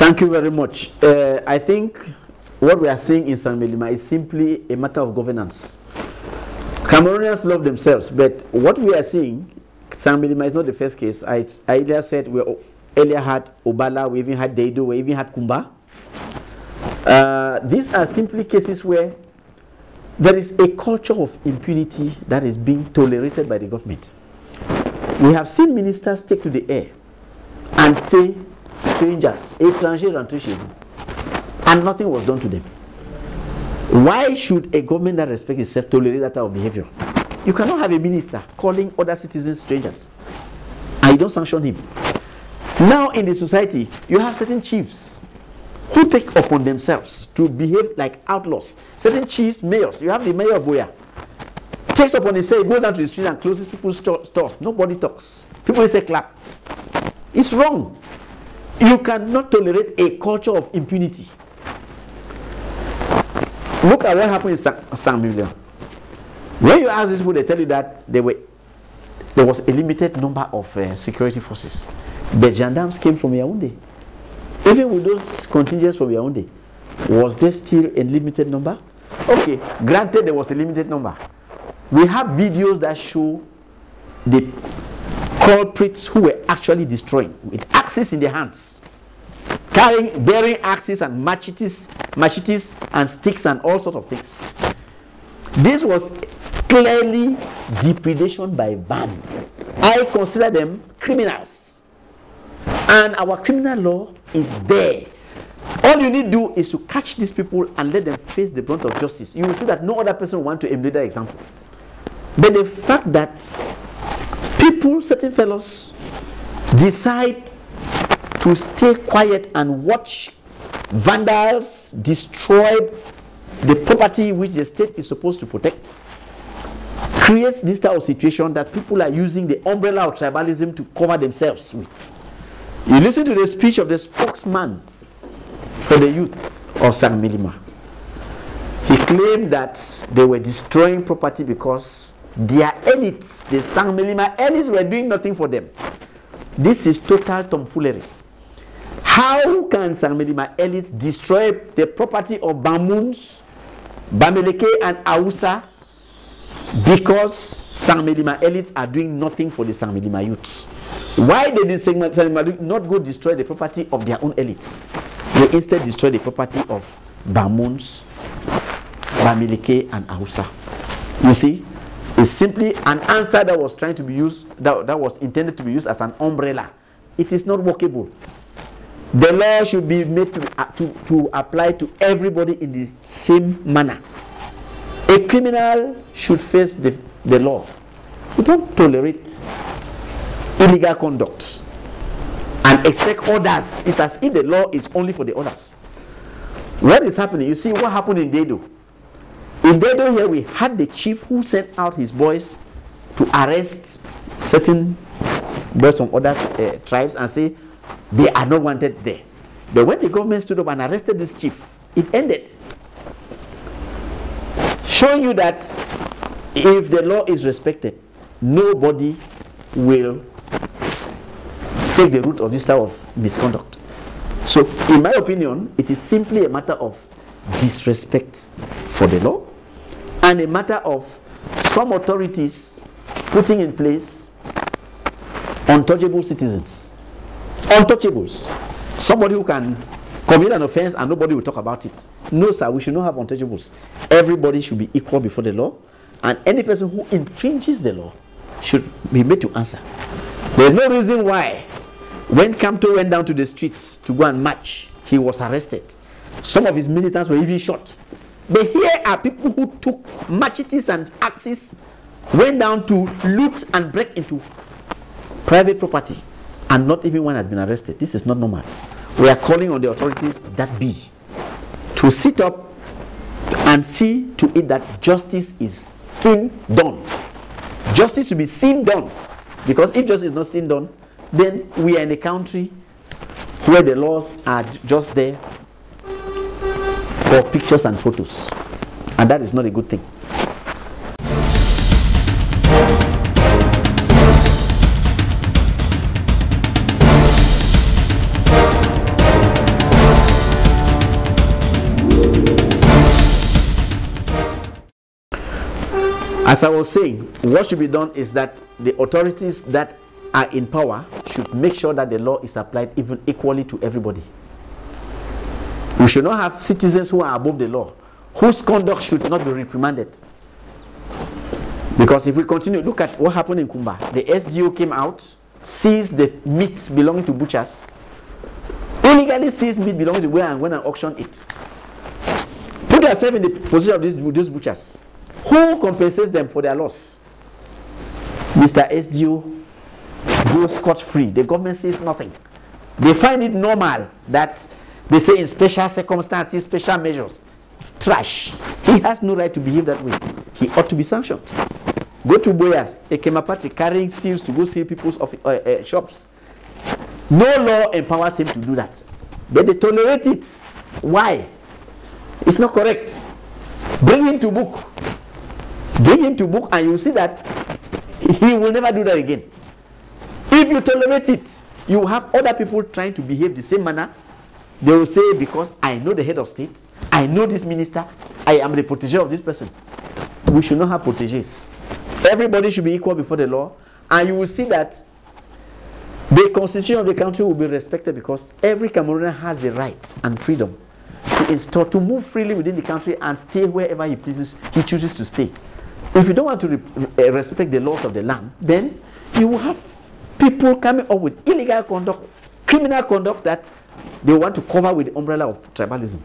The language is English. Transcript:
Thank you very much. I think what we are seeing in Sang Melima is simply a matter of governance. Cameroonians love themselves, but what we are seeing, Sang Melima is not the first case. I earlier said we earlier had Obala, we even had Deido, we even had Kumba. These are simply cases where there is a culture of impunity that is being tolerated by the government. We have seen ministers take to the air and say strangers, étrangers rentrés chez vous, and nothing was done to them. Why should a government that respects itself tolerate that type of behavior? You cannot have a minister calling other citizens strangers and you don't sanction him. Now in the society, you have certain chiefs who take upon themselves to behave like outlaws. Certain chiefs, mayors. You have the mayor of Boya. Takes upon himself, he goes out to the street and closes people's stores. Nobody talks. People say clap. It's wrong. You cannot tolerate a culture of impunity. Look at what happened in Sang Melima. When you ask these people, they tell you that there was a limited number of security forces. The gendarmes came from Yaoundé. Even with those contingents from Yaoundé, was there still a limited number? Okay, granted there was a limited number. We have videos that show the culprits who were actually destroying with axes in their hands, bearing axes and machetes and sticks and all sorts of things. This was clearly depredation by band. I consider them criminals. And our criminal law is there. All you need to do is to catch these people and let them face the brunt of justice. You will see that no other person will want to emulate that example. But the fact that people, certain fellows, decide to stay quiet and watch vandals destroy the property which the state is supposed to protect, creates this type of situation that people are using the umbrella of tribalism to cover themselves with. You listen to the speech of the spokesman for the youth of Sang Melima. He claimed that they were destroying property because their elites, the Sang Melima elites, were doing nothing for them. This is total tomfoolery. How can Sang Melima elites destroy the property of Bamuns, Bameleke and Ausa because Sang Melima elites are doing nothing for the Sang Melima youths? Why did the Sang Melima not go destroy the property of their own elites? They instead destroy the property of Bamuns, Bameleke and Ausa. You see, it's simply an answer that was trying to be used, that was intended to be used as an umbrella. It is not workable. The law should be made to apply to everybody in the same manner. A criminal should face the law. You don't tolerate illegal conduct and expect others. It's as if the law is only for the others. What is happening? You see what happened in Deido. In Deido here, we had the chief who sent out his boys to arrest certain boys from other tribes and say they are not wanted there. But when the government stood up and arrested this chief, it ended. Showing you that if the law is respected, nobody will take the route of this type of misconduct. So, in my opinion, it is simply a matter of disrespect for the law and a matter of some authorities putting in place untouchable citizens. Untouchables. Somebody who can commit an offense and nobody will talk about it. No, sir, we should not have untouchables. Everybody should be equal before the law, and any person who infringes the law should be made to answer. There's no reason why when Kamto went down to the streets to go and march, he was arrested. Some of his militants were even shot. But here are people who took machetes and axes, went down to loot and break into private property, and not even one has been arrested. This is not normal. We are calling on the authorities that be to sit up and see to it that justice is seen done. Justice to be seen done. Because if justice is not seen done, then we are in a country where the laws are just there for pictures and photos. And that is not a good thing. As I was saying, what should be done is that the authorities that are in power should make sure that the law is applied even equally to everybody. We should not have citizens who are above the law, whose conduct should not be reprimanded. Because if we continue, look at what happened in Kumba. The SDO came out, seized the meat belonging to butchers, illegally seized meat belonging to where and went and auctioned it. Put yourself in the position of these butchers. Who compensates them for their loss? Mr. SDO goes scot-free. The government says nothing. They find it normal that they say in special circumstances, special measures. Trash. He has no right to behave that way. He ought to be sanctioned. Go to Boyas, a Kemapati carrying seals to go steal people's shops. No law empowers him to do that. But they tolerate it. Why? It's not correct. Bring him to book. Bring him to book and you will see that he will never do that again. If you tolerate it, you will have other people trying to behave the same manner. They will say, because I know the head of state, I know this minister, I am the protege of this person. We should not have proteges. Everybody should be equal before the law, and you will see that the constitution of the country will be respected, because every Cameroonian has the right and freedom to move freely within the country and stay wherever he pleases, he chooses to stay. If you don't want to respect the laws of the land, then you will have people coming up with illegal conduct, criminal conduct that they want to cover with the umbrella of tribalism.